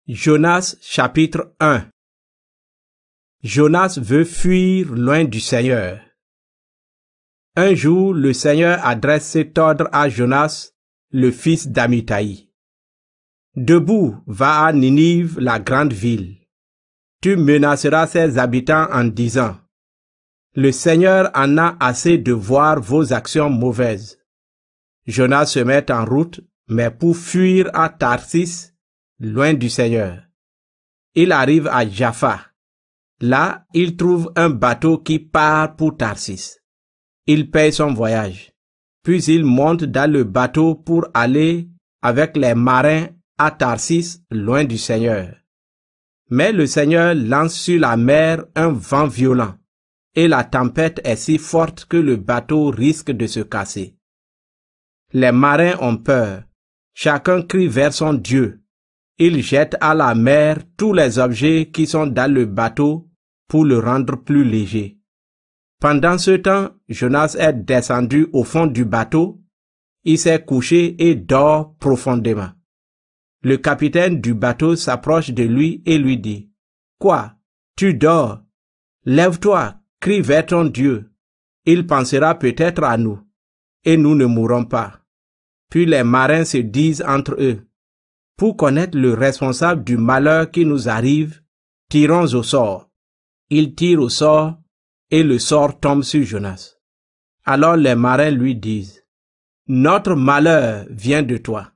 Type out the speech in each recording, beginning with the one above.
Jonas chapitre 1. Jonas veut fuir loin du Seigneur. Un jour, le Seigneur adresse cet ordre à Jonas, le fils d'Amittai. Debout, va à Ninive, la grande ville. Tu menaceras ses habitants en disant: le Seigneur en a assez de voir vos actions mauvaises. Jonas se met en route, mais pour fuir à Tarsis, loin du Seigneur. Il arrive à Jaffa. Là, il trouve un bateau qui part pour Tarsis. Il paye son voyage. Puis il monte dans le bateau pour aller avec les marins à Tarsis, loin du Seigneur. Mais le Seigneur lance sur la mer un vent violent, et la tempête est si forte que le bateau risque de se casser. Les marins ont peur. Chacun crie vers son Dieu. Il jette à la mer tous les objets qui sont dans le bateau pour le rendre plus léger. Pendant ce temps, Jonas est descendu au fond du bateau. Il s'est couché et dort profondément. Le capitaine du bateau s'approche de lui et lui dit: Quoi? Tu dors? Lève-toi, crie vers ton Dieu. Il pensera peut-être à nous, et nous ne mourrons pas. Puis les marins se disent entre eux: pour connaître le responsable du malheur qui nous arrive, tirons au sort. Ils tirent au sort, et le sort tombe sur Jonas. Alors les marins lui disent: notre malheur vient de toi.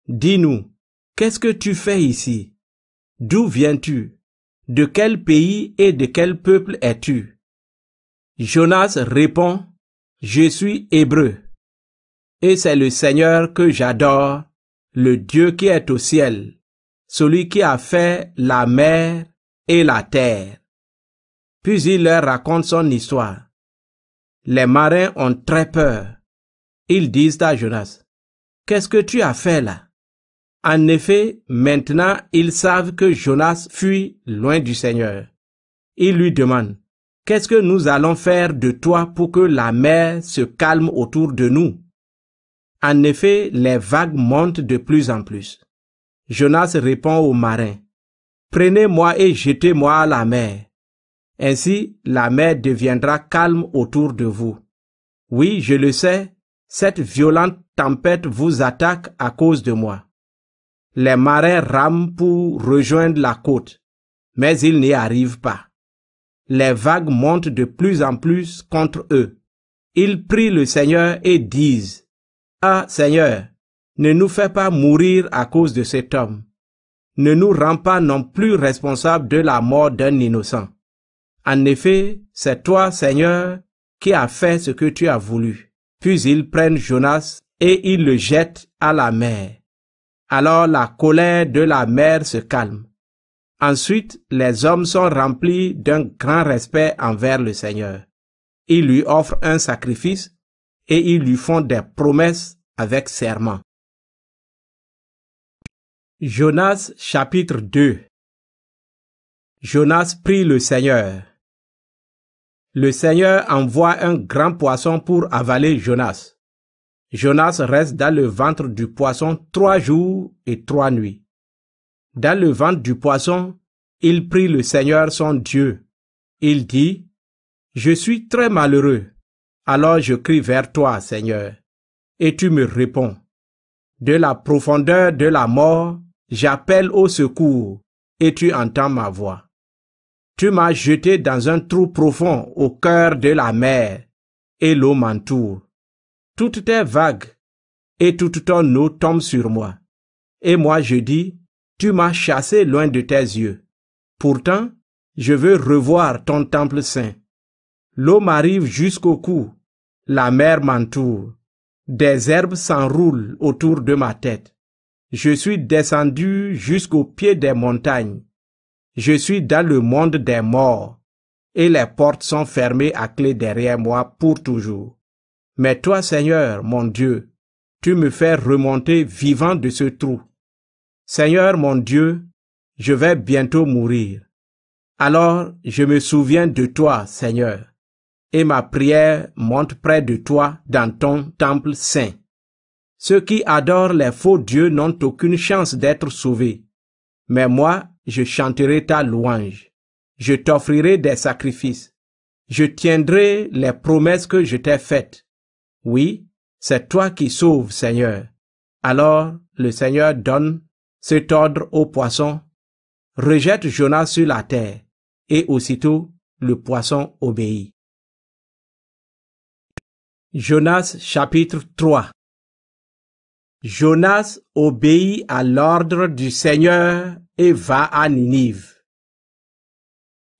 Dis-nous, qu'est-ce que tu fais ici? D'où viens-tu? De quel pays et de quel peuple es-tu? Jonas répond: je suis hébreu, et c'est le Seigneur que j'adore, le Dieu qui est au ciel, celui qui a fait la mer et la terre. Puis il leur raconte son histoire. Les marins ont très peur. Ils disent à Jonas: qu'est-ce que tu as fait là? En effet, maintenant ils savent que Jonas fuit loin du Seigneur. Ils lui demandent: qu'est-ce que nous allons faire de toi pour que la mer se calme autour de nous? En effet, les vagues montent de plus en plus. Jonas répond aux marins: prenez-moi et jetez-moi à la mer. Ainsi, la mer deviendra calme autour de vous. Oui, je le sais, cette violente tempête vous attaque à cause de moi. Les marins rament pour rejoindre la côte, mais ils n'y arrivent pas. Les vagues montent de plus en plus contre eux. Ils prient le Seigneur et disent: ah Seigneur, ne nous fais pas mourir à cause de cet homme. Ne nous rends pas non plus responsables de la mort d'un innocent. En effet, c'est toi, Seigneur, qui as fait ce que tu as voulu. Puis ils prennent Jonas et ils le jettent à la mer. Alors la colère de la mer se calme. Ensuite, les hommes sont remplis d'un grand respect envers le Seigneur. Ils lui offrent un sacrifice et ils lui font des promesses avec serment. Jonas chapitre 2. Jonas prie le Seigneur. Le Seigneur envoie un grand poisson pour avaler Jonas. Jonas reste dans le ventre du poisson 3 jours et 3 nuits. Dans le ventre du poisson, il prie le Seigneur son Dieu. Il dit: je suis très malheureux. Alors je crie vers toi, Seigneur, et tu me réponds. De la profondeur de la mort, j'appelle au secours, et tu entends ma voix. Tu m'as jeté dans un trou profond au cœur de la mer, et l'eau m'entoure. Toutes tes vagues et toute ton eau tombent sur moi. Et moi je dis: tu m'as chassé loin de tes yeux. Pourtant, je veux revoir ton temple saint. L'eau m'arrive jusqu'au cou, la mer m'entoure, des herbes s'enroulent autour de ma tête. Je suis descendu jusqu'au pied des montagnes. Je suis dans le monde des morts, et les portes sont fermées à clé derrière moi pour toujours. Mais toi, Seigneur, mon Dieu, tu me fais remonter vivant de ce trou. Seigneur, mon Dieu, je vais bientôt mourir. Alors je me souviens de toi, Seigneur, et ma prière monte près de toi dans ton temple saint. Ceux qui adorent les faux dieux n'ont aucune chance d'être sauvés. mais moi, je chanterai ta louange. Je t'offrirai des sacrifices. Je tiendrai les promesses que je t'ai faites. Oui, c'est toi qui sauves, Seigneur. Alors le Seigneur donne cet ordre au poisson. Rejette Jonas sur la terre. Et aussitôt, le poisson obéit. Jonas chapitre 3. Jonas obéit à l'ordre du Seigneur et va à Ninive.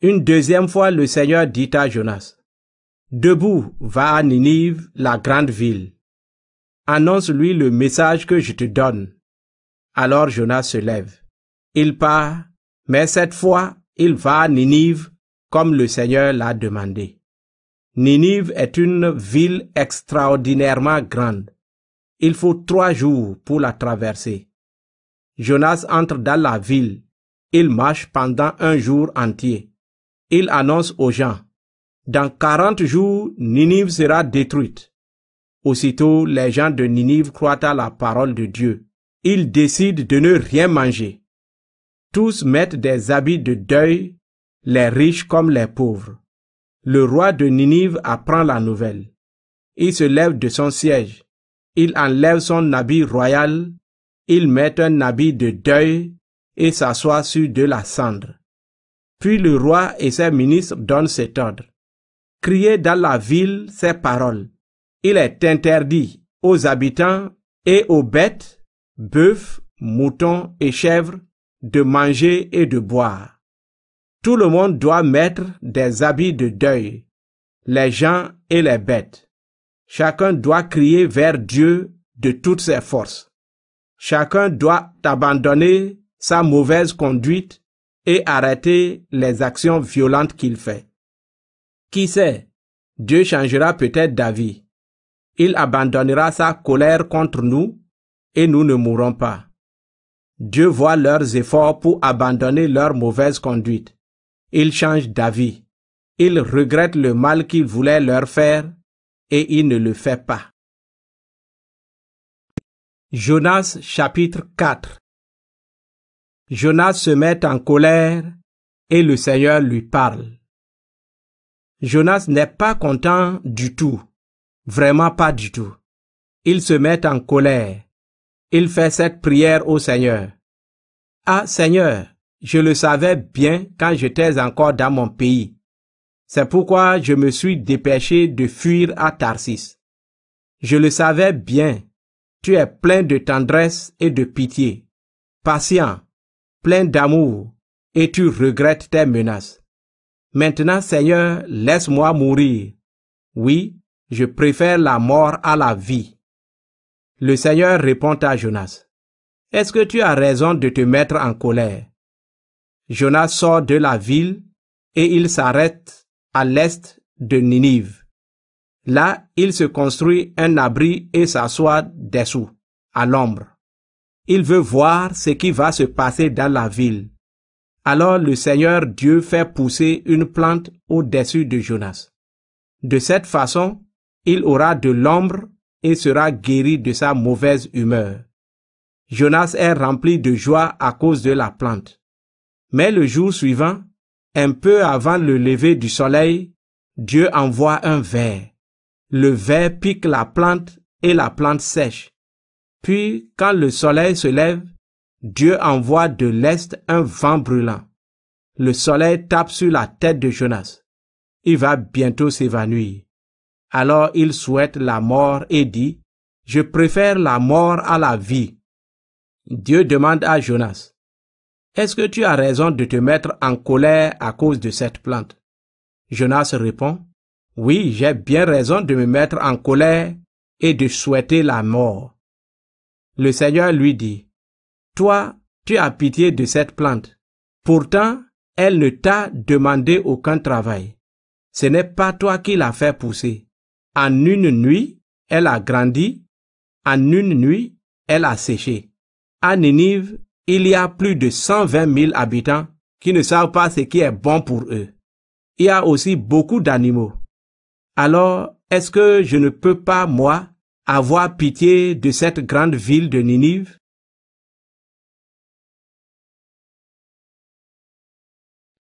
Une deuxième fois, le Seigneur dit à Jonas, « Debout, va à Ninive, la grande ville. Annonce-lui le message que je te donne. » Alors Jonas se lève. Il part, mais cette fois, il va à Ninive comme le Seigneur l'a demandé. Ninive est une ville extraordinairement grande. Il faut 3 jours pour la traverser. Jonas entre dans la ville. Il marche pendant 1 jour entier. Il annonce aux gens, « Dans 40 jours, Ninive sera détruite. » Aussitôt, les gens de Ninive croient à la parole de Dieu. Ils décident de ne rien manger. Tous mettent des habits de deuil, les riches comme les pauvres. Le roi de Ninive apprend la nouvelle. Il se lève de son siège. Il enlève son habit royal. Il met un habit de deuil et s'assoit sur de la cendre. Puis le roi et ses ministres donnent cet ordre. Criez dans la ville ces paroles. Il est interdit aux habitants et aux bêtes, bœufs, moutons et chèvres, de manger et de boire. Tout le monde doit mettre des habits de deuil, les gens et les bêtes. Chacun doit crier vers Dieu de toutes ses forces. Chacun doit abandonner sa mauvaise conduite et arrêter les actions violentes qu'il fait. Qui sait, Dieu changera peut-être d'avis. Il abandonnera sa colère contre nous et nous ne mourrons pas. Dieu voit leurs efforts pour abandonner leur mauvaise conduite. Il change d'avis. Il regrette le mal qu'il voulait leur faire et il ne le fait pas. Jonas chapitre 4. Jonas se met en colère et le Seigneur lui parle. Jonas n'est pas content du tout, vraiment pas du tout. Il se met en colère. Il fait cette prière au Seigneur. « Ah Seigneur, je le savais bien quand j'étais encore dans mon pays. C'est pourquoi je me suis dépêché de fuir à Tarsis. Je le savais bien, tu es plein de tendresse et de pitié, patient, plein d'amour, et tu regrettes tes menaces. Maintenant, Seigneur, laisse-moi mourir. Oui, je préfère la mort à la vie. » Le Seigneur répond à Jonas. « Est-ce que tu as raison de te mettre en colère? » Jonas sort de la ville et il s'arrête à l'est de Ninive. Là, il se construit un abri et s'assoit dessous, à l'ombre. Il veut voir ce qui va se passer dans la ville. Alors le Seigneur Dieu fait pousser une plante au-dessus de Jonas. De cette façon, il aura de l'ombre et sera guéri de sa mauvaise humeur. Jonas est rempli de joie à cause de la plante. Mais le jour suivant, un peu avant le lever du soleil, Dieu envoie un ver. Le ver pique la plante et la plante sèche. Puis, quand le soleil se lève, Dieu envoie de l'est un vent brûlant. Le soleil tape sur la tête de Jonas. Il va bientôt s'évanouir. Alors il souhaite la mort et dit, « Je préfère la mort à la vie. » Dieu demande à Jonas, « Est-ce que tu as raison de te mettre en colère à cause de cette plante? » Jonas répond, « Oui, j'ai bien raison de me mettre en colère et de souhaiter la mort. » Le Seigneur lui dit, « Toi, tu as pitié de cette plante. Pourtant, elle ne t'a demandé aucun travail. Ce n'est pas toi qui l'as fait pousser. En une nuit, elle a grandi. En une nuit, elle a séché. À Ninive, il y a plus de 120 000 habitants qui ne savent pas ce qui est bon pour eux. Il y a aussi beaucoup d'animaux. Alors, est-ce que je ne peux pas, moi, avoir pitié de cette grande ville de Ninive?